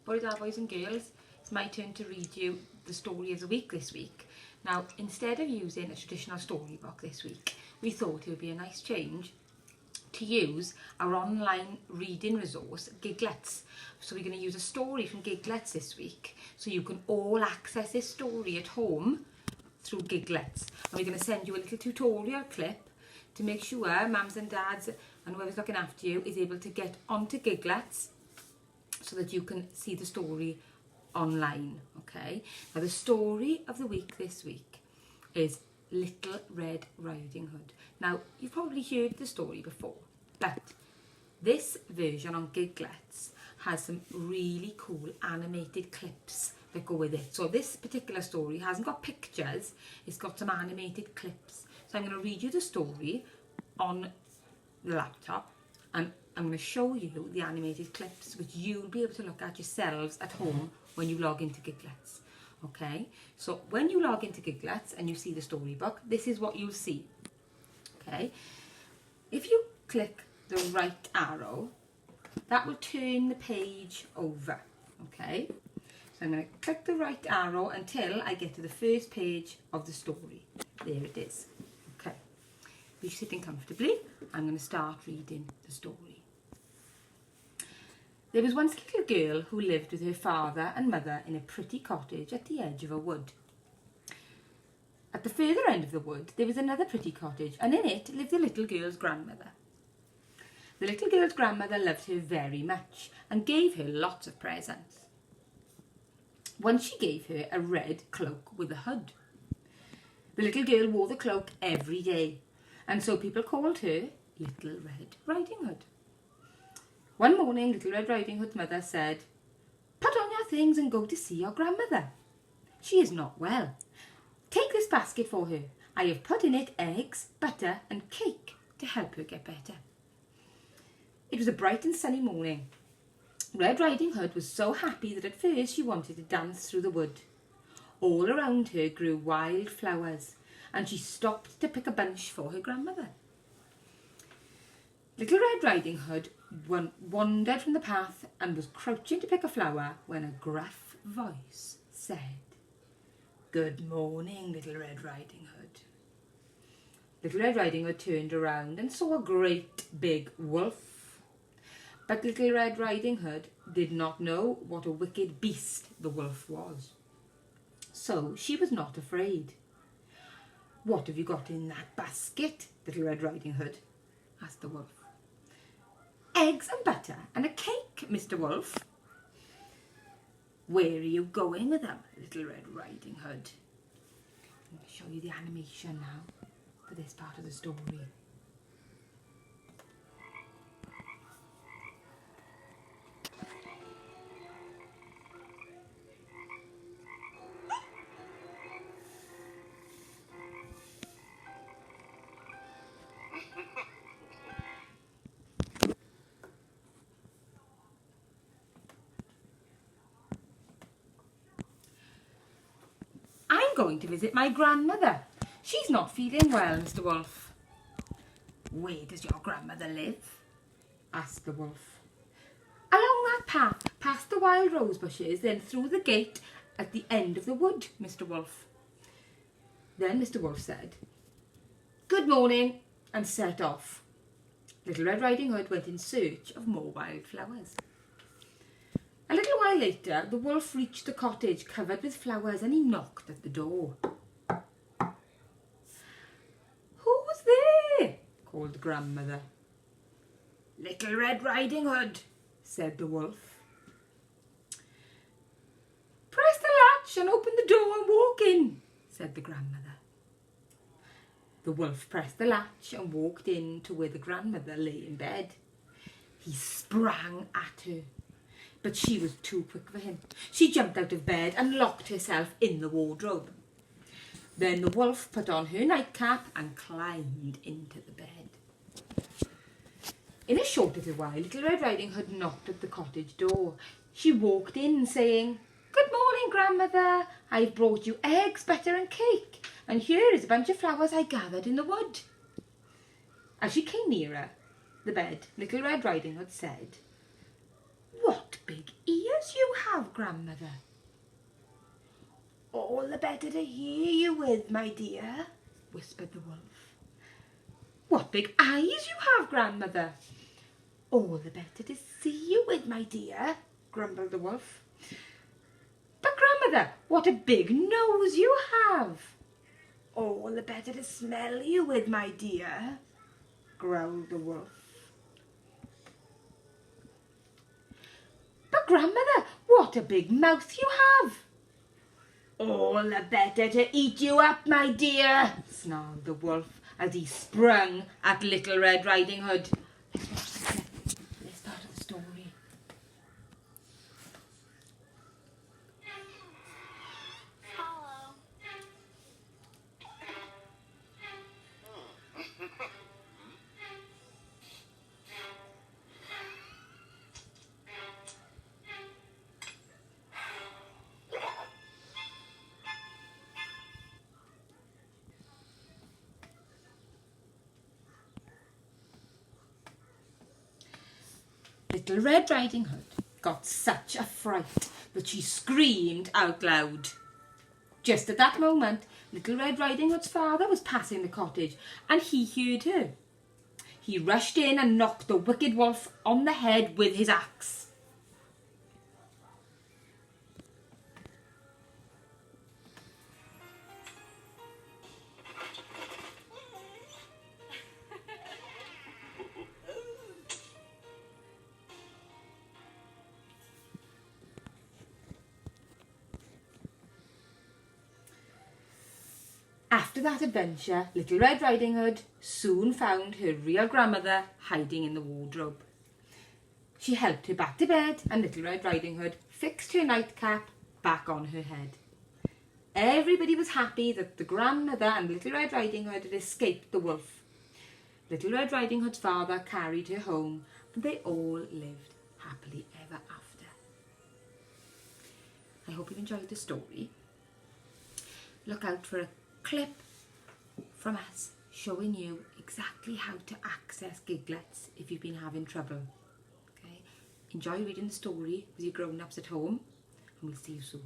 Boys and girls, it's my turn to read you the story of the week this week. Now, instead of using a traditional storybook this week, we thought it would be a nice change to use our online reading resource, Giglets. So we're going to use a story from Giglets this week, so you can all access this story at home through Giglets. And we're going to send you a little tutorial clip to make sure mums and dads and whoever's looking after you is able to get onto Giglets so that you can see the story online, okay? Now the story of the week this week is Little Red Riding Hood. Now, you've probably heard the story before, but this version on Giglets has some really cool animated clips that go with it. So this particular story hasn't got pictures, it's got some animated clips. So I'm going to read you the story on the laptop, and I'm going to show you the animated clips which you'll be able to look at yourselves at home when you log into Giglets. Okay, so when you log into Giglets and you see the storybook, this is what you'll see. Okay, if you click the right arrow, that will turn the page over. Okay, so I'm going to click the right arrow until I get to the first page of the story. There it is. Okay, be sitting comfortably. I'm going to start reading the story. There was once a little girl who lived with her father and mother in a pretty cottage at the edge of a wood. At the further end of the wood, there was another pretty cottage, and in it lived the little girl's grandmother. The little girl's grandmother loved her very much and gave her lots of presents. Once she gave her a red cloak with a hood. The little girl wore the cloak every day, and so people called her Little Red Riding Hood. One morning, Little Red Riding Hood's mother said, "Put on your things and go to see your grandmother. She is not well. Take this basket for her. I have put in it eggs, butter and cake to help her get better." It was a bright and sunny morning. Red Riding Hood was so happy that at first she wanted to dance through the wood. All around her grew wild flowers, and she stopped to pick a bunch for her grandmother. Little Red Riding Hood wandered from the path and was crouching to pick a flower when a gruff voice said, "Good morning, Little Red Riding Hood." Little Red Riding Hood turned around and saw a great big wolf. But Little Red Riding Hood did not know what a wicked beast the wolf was. So she was not afraid. "What have you got in that basket, Little Red Riding Hood?" asked the wolf. "Eggs and butter and a cake, Mr. Wolf." "Where are you going with them, Little Red Riding Hood?" I'm going to show you the animation now for this part of the story. "I'm going to visit my grandmother. She's not feeling well, Mr. Wolf." "Where does your grandmother live?" asked the wolf. "Along that path, past the wild rose bushes, then through the gate at the end of the wood, Mr. Wolf." Then Mr. Wolf said, "Good morning," and set off. Little Red Riding Hood went in search of more wild flowers. A little while later, the wolf reached the cottage covered with flowers, and he knocked at the door. "Who's there?" called the grandmother. "Little Red Riding Hood," said the wolf. "Press the latch and open the door and walk in," said the grandmother. The wolf pressed the latch and walked in to where the grandmother lay in bed. He sprang at her, but she was too quick for him. She jumped out of bed and locked herself in the wardrobe. Then the wolf put on her nightcap and climbed into the bed. In a short little while, Little Red Riding Hood knocked at the cottage door. She walked in saying, "Good morning, grandmother. I've brought you eggs, butter and cake, and here is a bunch of flowers I gathered in the wood." As she came nearer the bed, Little Red Riding Hood said, "What big ears you have, grandmother. All the better to hear you with, my dear, whispered the wolf. What big eyes you have, grandmother. All the better to see you with, my dear, grumbled the wolf. But grandmother, what a big nose you have. All the better to smell you with, my dear, growled the wolf. But grandmother, what a big mouth you have. All the better to eat you up, my dear, snarled the wolf as he sprung at Little Red Riding Hood. Let's watch the clip. Let's start the story. Little Red Riding Hood got such a fright that she screamed out loud. Just at that moment, Little Red Riding Hood's father was passing the cottage and he heard her. He rushed in and knocked the wicked wolf on the head with his axe. After that adventure, Little Red Riding Hood soon found her real grandmother hiding in the wardrobe. She helped her back to bed and Little Red Riding Hood fixed her nightcap back on her head. Everybody was happy that the grandmother and Little Red Riding Hood had escaped the wolf. Little Red Riding Hood's father carried her home and they all lived happily ever after. I hope you've enjoyed the story. Look out for a clip from us showing you exactly how to access giglets if you've been having trouble. Okay? Enjoy reading the story with your grown-ups at home and we'll see you soon.